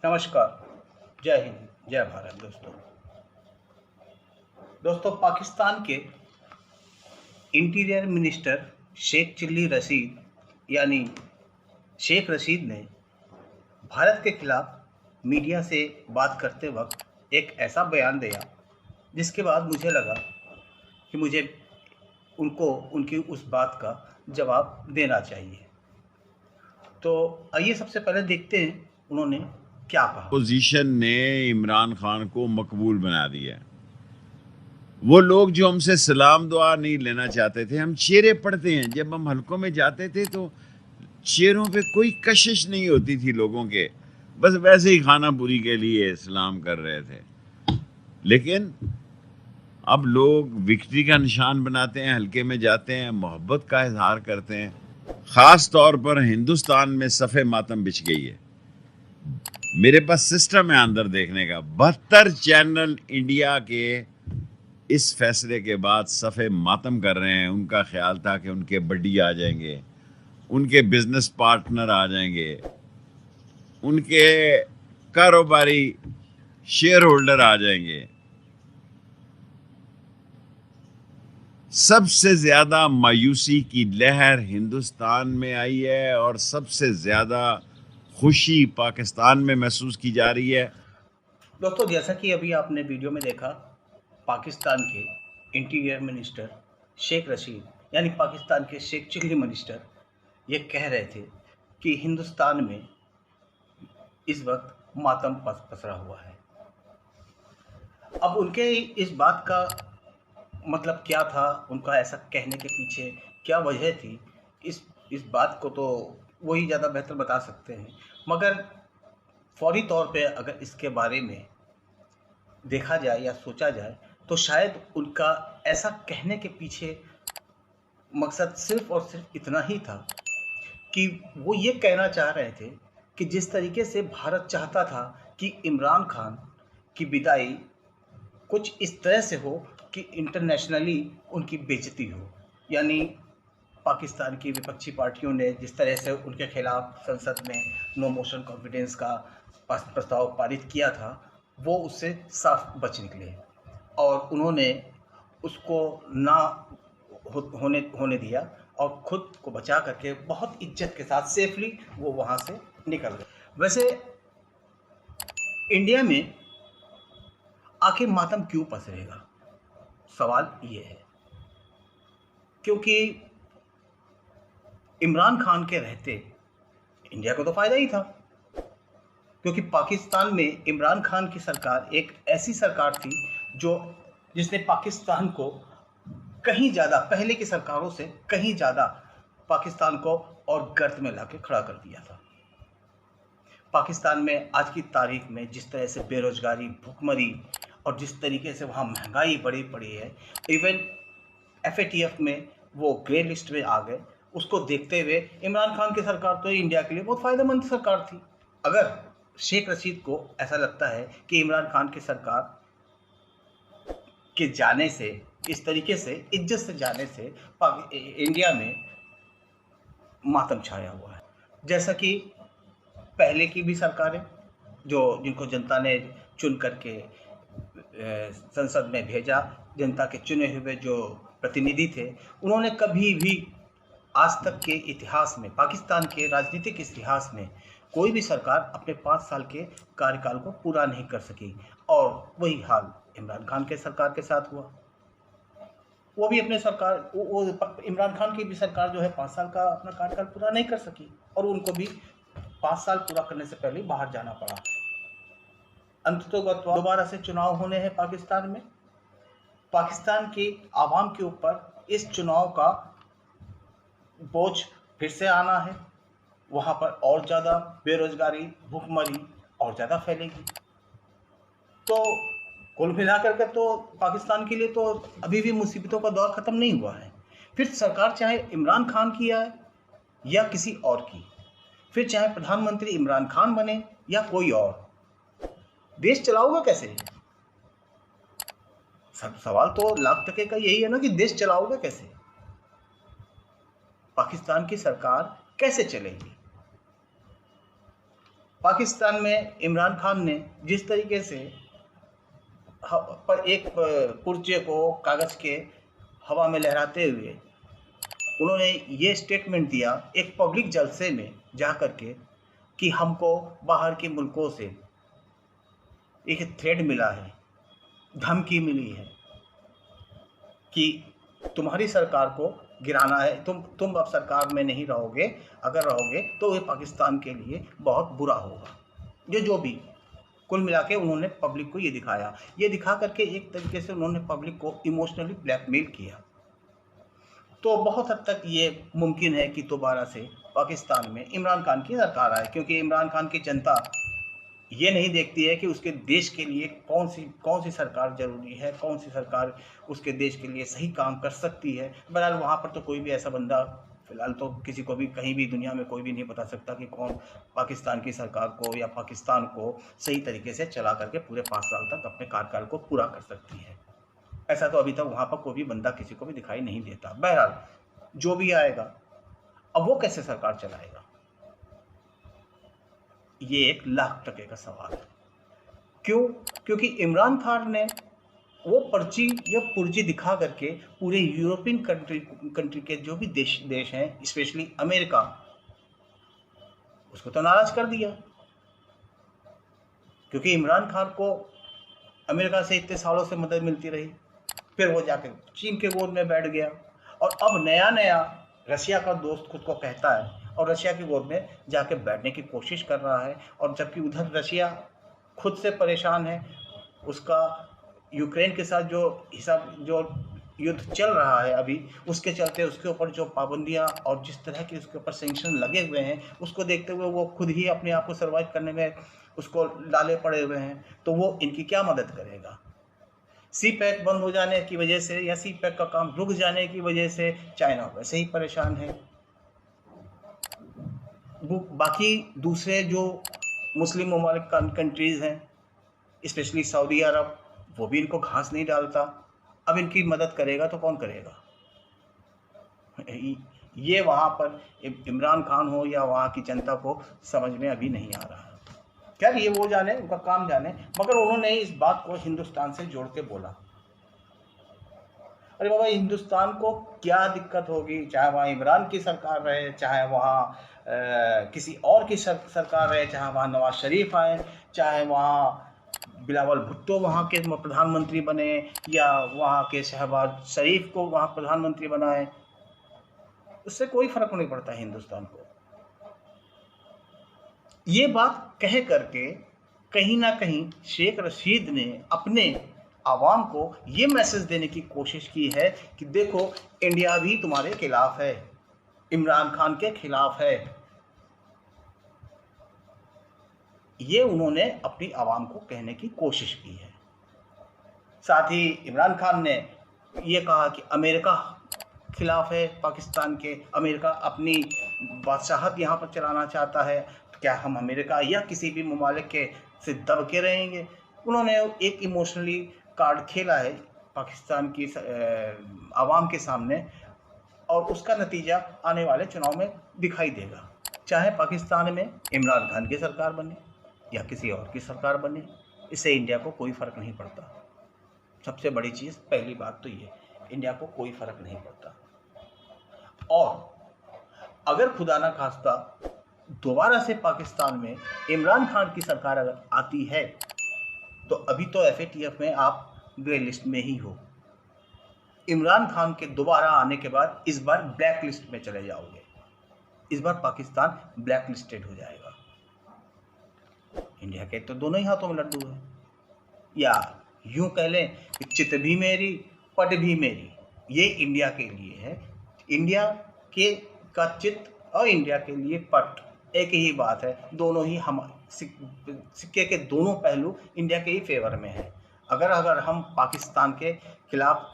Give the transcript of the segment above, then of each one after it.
नमस्कार, जय हिंद, जय भारत दोस्तों, पाकिस्तान के इंटीरियर मिनिस्टर शेख चिल्ली रशीद यानी शेख रशीद ने भारत के खिलाफ मीडिया से बात करते वक्त एक ऐसा बयान दिया जिसके बाद मुझे लगा कि मुझे उनको उनकी उस बात का जवाब देना चाहिए। तो आइए सबसे पहले देखते हैं उन्होंने क्या कहा। पोजीशन ने इमरान खान को मकबूल बना दिया। वो लोग जो हमसे सलाम दुआ नहीं लेना चाहते थे, हम शेरे पढ़ते हैं, जब हम हलकों में जाते थे तो शेरों पे कोई कशिश नहीं होती थी लोगों के, बस वैसे ही खाना पूरी के लिए सलाम कर रहे थे। लेकिन अब लोग विक्ट्री का निशान बनाते हैं, हल्के में जाते हैं, मोहब्बत का इजहार करते हैं। खास तौर पर हिंदुस्तान में सफ़े मातम बिछ गई है। मेरे पास सिस्टम है अंदर देखने का। 72 चैनल इंडिया के इस फैसले के बाद सफ़े मातम कर रहे हैं। उनका ख्याल था कि उनके बड्डी आ जाएंगे, उनके बिजनेस पार्टनर आ जाएंगे, उनके कारोबारी शेयर होल्डर आ जाएंगे। सबसे ज़्यादा मायूसी की लहर हिंदुस्तान में आई है और सबसे ज़्यादा खुशी पाकिस्तान में महसूस की जा रही है। दोस्तों, जैसा कि अभी आपने वीडियो में देखा, पाकिस्तान के इंटीरियर मिनिस्टर शेख रशीद यानी पाकिस्तान के शेख चिल्ली मिनिस्टर ये कह रहे थे कि हिंदुस्तान में इस वक्त मातम पसरा हुआ है। अब उनके इस बात का मतलब क्या था, उनका ऐसा कहने के पीछे क्या वजह थी, इस बात को तो वही ज़्यादा बेहतर बता सकते हैं। मगर फौरी तौर पे अगर इसके बारे में देखा जाए या सोचा जाए तो शायद उनका ऐसा कहने के पीछे मकसद सिर्फ और सिर्फ इतना ही था कि वो ये कहना चाह रहे थे कि जिस तरीके से भारत चाहता था कि इमरान खान की विदाई कुछ इस तरह से हो कि इंटरनेशनली उनकी बेइज्जती हो, यानी पाकिस्तान की विपक्षी पार्टियों ने जिस तरह से उनके खिलाफ संसद में नो मोशन कॉन्फिडेंस का प्रस्ताव पारित किया था, वो उससे साफ बच निकले और उन्होंने उसको ना होने दिया और खुद को बचा करके बहुत इज्जत के साथ सेफली वो वहाँ से निकल गए। वैसे इंडिया में आखिर मातम क्यों पसरेगा, सवाल ये है। क्योंकि इमरान खान के रहते इंडिया को तो फायदा ही था, क्योंकि पाकिस्तान में इमरान खान की सरकार एक ऐसी सरकार थी जिसने पाकिस्तान को कहीं ज़्यादा, पहले की सरकारों से कहीं ज़्यादा पाकिस्तान को और गर्त में लाके खड़ा कर दिया था। पाकिस्तान में आज की तारीख में जिस तरह से बेरोजगारी, भुखमरी और जिस तरीके से वहाँ महंगाई बढ़ी पड़ी है, इवन FATF में वो ग्रे लिस्ट में आ गए। उसको देखते हुए इमरान खान की सरकार तो इंडिया के लिए बहुत फ़ायदेमंद सरकार थी। अगर शेख रशीद को ऐसा लगता है कि इमरान खान की सरकार के जाने से, इस तरीके से इज्जत से जाने से इंडिया में मातम छाया हुआ है, जैसा कि पहले की भी सरकारें जिनको जनता ने चुन करके संसद में भेजा, जनता के चुने हुए जो प्रतिनिधि थे, उन्होंने कभी भी आज तक के इतिहास में, पाकिस्तान के राजनीतिक इतिहास में कोई भी सरकार अपने 5 साल के कार्यकाल को पूरा नहीं कर सकी। और वही हाल इमरान खान के सरकार के साथ हुआ। वो भी अपने सरकार वो इमरान खान की भी सरकार जो है 5 साल का अपना कार्यकाल पूरा नहीं कर सकी और उनको भी 5 साल पूरा करने से पहले बाहर जाना पड़ा। अंततोगत्वा दोबारा से चुनाव होने हैं पाकिस्तान में। पाकिस्तान की आवाम के ऊपर इस चुनाव का बोझ फिर से आना है। वहाँ पर और ज़्यादा बेरोजगारी, भुखमरी और ज़्यादा फैलेगी। तो कुल मिलाकर के तो पाकिस्तान के लिए तो अभी भी मुसीबतों का दौर ख़त्म नहीं हुआ है। फिर सरकार चाहे इमरान खान की आए या किसी और की, फिर चाहे प्रधानमंत्री इमरान खान बने या कोई और, देश चलाओगे कैसे? सवाल तो लाख टके का यही है ना कि देश चलाओगे कैसे? पाकिस्तान की सरकार कैसे चलेगी? पाकिस्तान में इमरान खान ने जिस तरीके से पर एक पुर्जे को कागज़ के हवा में लहराते हुए उन्होंने ये स्टेटमेंट दिया एक पब्लिक जलसे में जा कर के कि हमको बाहर के मुल्कों से एक थ्रेड मिला है, धमकी मिली है कि तुम्हारी सरकार को गिराना है, तुम अब सरकार में नहीं रहोगे, अगर रहोगे तो ये पाकिस्तान के लिए बहुत बुरा होगा। जो भी कुल मिला के उन्होंने पब्लिक को ये दिखाया, ये दिखा करके एक तरीके से उन्होंने पब्लिक को इमोशनली ब्लैकमेल किया। तो बहुत हद तक ये मुमकिन है कि दोबारा से पाकिस्तान में इमरान खान की सरकार आए, क्योंकि इमरान खान की जनता ये नहीं देखती है कि उसके देश के लिए कौन सी सरकार ज़रूरी है, कौन सी सरकार उसके देश के लिए सही काम कर सकती है। बहरहाल वहाँ पर तो कोई भी ऐसा बंदा फ़िलहाल तो किसी को भी कहीं भी दुनिया में कोई भी नहीं बता सकता कि कौन पाकिस्तान की सरकार को या पाकिस्तान को सही तरीके से चला करके पूरे 5 साल तक अपने कार्यकाल को पूरा कर सकती है। ऐसा तो अभी तक वहाँ पर कोई भी बंदा किसी को भी दिखाई नहीं देता। बहरहाल जो भी आएगा, अब वो कैसे सरकार चलाएगा, ये एक लाख टके का सवाल है। क्यों? क्योंकि इमरान खान ने वो पर्ची या पुर्जी दिखा करके पूरे यूरोपियन कंट्री के जो भी देश हैं, स्पेशली अमेरिका, उसको तो नाराज कर दिया। क्योंकि इमरान खान को अमेरिका से इतने सालों से मदद मिलती रही, फिर वो जाकर चीन के गोद में बैठ गया और अब नया रशिया का दोस्त खुद को कहता है और रशिया की गोद में जाके बैठने की कोशिश कर रहा है। और जबकि उधर रशिया खुद से परेशान है, उसका यूक्रेन के साथ जो युद्ध चल रहा है अभी, उसके चलते उसके ऊपर जो पाबंदियां और जिस तरह के उसके ऊपर सैंक्शन लगे हुए हैं, उसको देखते हुए वो खुद ही अपने आप को सर्वाइव करने में उसको डाले पड़े हुए हैं। तो वो इनकी क्या मदद करेगा? सी पैक बंद हो जाने की वजह से या सी पैक का काम रुक जाने की वजह से चाइना वैसे ही परेशान है। बाकी दूसरे जो मुस्लिम ममालिक कंट्रीज़ हैं, स्पेशली सऊदी अरब, वो भी इनको घास नहीं डालता। अब इनकी मदद करेगा तो कौन करेगा? ये वहाँ पर इमरान खान हो या वहाँ की जनता को समझ में अभी नहीं आ रहा। क्या ये वो जाने, उनका काम जाने, मगर उन्होंने इस बात को हिंदुस्तान से जोड़ के बोला। अरे बाबा, हिंदुस्तान को क्या दिक्कत होगी, चाहे वहाँ इमरान की सरकार रहे, चाहे वहाँ किसी और की सरकार रहे, चाहे वहाँ नवाज शरीफ आए, चाहे वहाँ बिलावल भुट्टो वहाँ के प्रधानमंत्री बने या वहाँ के शहबाज शरीफ को वहाँ प्रधानमंत्री बनाए, उससे कोई फर्क नहीं पड़ता हिंदुस्तान को। ये बात कह करके कहीं ना कहीं शेख रशीद ने अपने आवाम को ये मैसेज देने की कोशिश की है कि देखो, इंडिया भी तुम्हारे खिलाफ है, इमरान खान के खिलाफ है। ये उन्होंने अपनी आवाम को कहने की कोशिश की है। साथ ही इमरान खान ने ये कहा कि अमेरिका खिलाफ है पाकिस्तान के, अमेरिका अपनी बादशाहत यहाँ पर चलाना चाहता है, क्या हम अमेरिका या किसी भी ममालिक के से दब के रहेंगे? उन्होंने एक इमोशनली कार्ड खेला है पाकिस्तान की आवाम के सामने, और उसका नतीजा आने वाले चुनाव में दिखाई देगा। चाहे पाकिस्तान में इमरान खान की सरकार बने या किसी और की सरकार बने, इससे इंडिया को कोई फ़र्क नहीं पड़ता। सबसे बड़ी चीज़, पहली बात तो ये, इंडिया को कोई फ़र्क नहीं पड़ता। और अगर खुदा ना खास्ता दोबारा से पाकिस्तान में इमरान खान की सरकार अगर आती है, तो अभी तो FATF में आप ग्रे लिस्ट में ही हो। इमरान खान के दोबारा आने के बाद इस बार ब्लैक लिस्ट में चले जाओगे। इस बार पाकिस्तान ब्लैक लिस्टेड हो जाएगा। इंडिया के तो दोनों ही हाथों में लड्डू है, या यूं कह लें कि चित भी मेरी पट भी मेरी। ये इंडिया के लिए है, इंडिया के का चित और इंडिया के लिए पट एक ही बात है। दोनों ही हम सिक्के के दोनों पहलू इंडिया के ही फेवर में है। अगर हम पाकिस्तान के खिलाफ,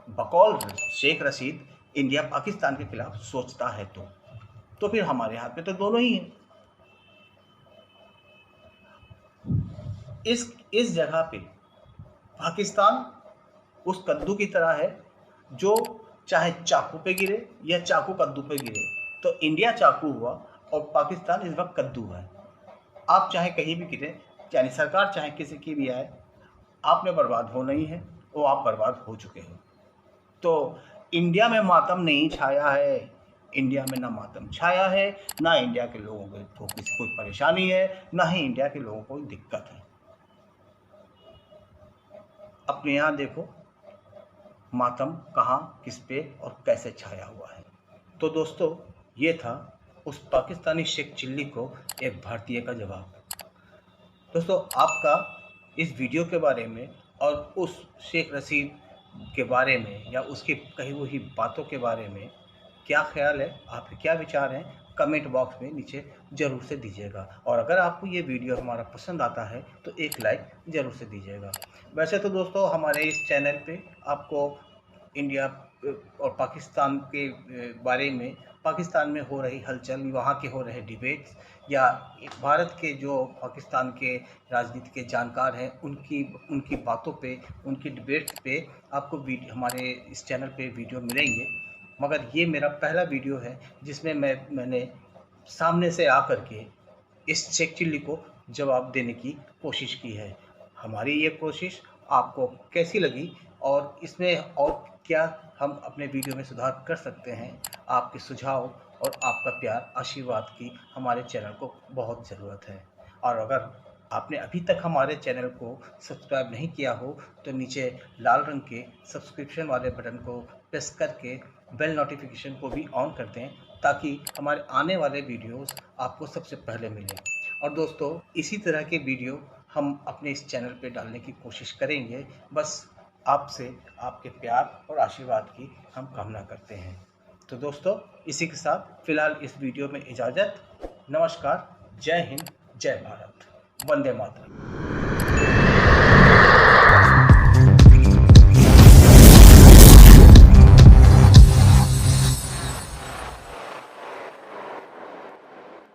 बकौल शेख रशीद, इंडिया पाकिस्तान के खिलाफ सोचता है तो फिर हमारे हाथ में तो दोनों ही हैं। इस जगह पे पाकिस्तान उस कद्दू की तरह है जो चाहे चाकू पे गिरे या चाकू कद्दू पे गिरे। तो इंडिया चाकू हुआ और पाकिस्तान इस वक्त कद्दू है। आप चाहे कहीं भी गिरे, यानी सरकार चाहे किसी की भी आए, आपने बर्बाद होना ही है, वो आप बर्बाद हो चुके हो। तो इंडिया में मातम नहीं छाया है, इंडिया में ना मातम छाया है, ना इंडिया के लोगों को किसी कोई परेशानी है, ना ही इंडिया के लोगों को कोई दिक्कत है। अपने यहाँ देखो मातम कहाँ, किस पे और कैसे छाया हुआ है। तो दोस्तों, ये था उस पाकिस्तानी शेख चिल्ली को एक भारतीय का जवाब। दोस्तों, आपका इस वीडियो के बारे में और उस शेख रशीद के बारे में या उसकी कही हुई बातों के बारे में क्या ख्याल है, आपके क्या विचार हैं, कमेंट बॉक्स में नीचे ज़रूर से दीजिएगा। और अगर आपको ये वीडियो हमारा पसंद आता है तो एक लाइक ज़रूर से दीजिएगा। वैसे तो दोस्तों, हमारे इस चैनल पे आपको इंडिया और पाकिस्तान के बारे में, पाकिस्तान में हो रही हलचल, वहाँ के हो रहे डिबेट्स, या भारत के जो पाकिस्तान के राजनीति के जानकार हैं उनकी उनकी बातों पे, उनकी डिबेट्स पे आपको हमारे इस चैनल पे वीडियो मिलेंगे। मगर ये मेरा पहला वीडियो है जिसमें मैंने सामने से आकर के इस शेख चिल्ली को जवाब देने की कोशिश की है। हमारी ये कोशिश आपको कैसी लगी और इसमें और क्या हम अपने वीडियो में सुधार कर सकते हैं, आपके सुझाव और आपका प्यार आशीर्वाद की हमारे चैनल को बहुत ज़रूरत है। और अगर आपने अभी तक हमारे चैनल को सब्सक्राइब नहीं किया हो तो नीचे लाल रंग के सब्सक्रिप्शन वाले बटन को प्रेस करके बेल नोटिफिकेशन को भी ऑन कर दें, ताकि हमारे आने वाले वीडियोस आपको सबसे पहले मिलें। और दोस्तों, इसी तरह के वीडियो हम अपने इस चैनल पे डालने की कोशिश करेंगे। बस आपसे आपके प्यार और आशीर्वाद की हम कामना करते हैं। तो दोस्तों, इसी के साथ फ़िलहाल इस वीडियो में इजाज़त। नमस्कार, जय हिंद, जय भारत, वंदे मातरम।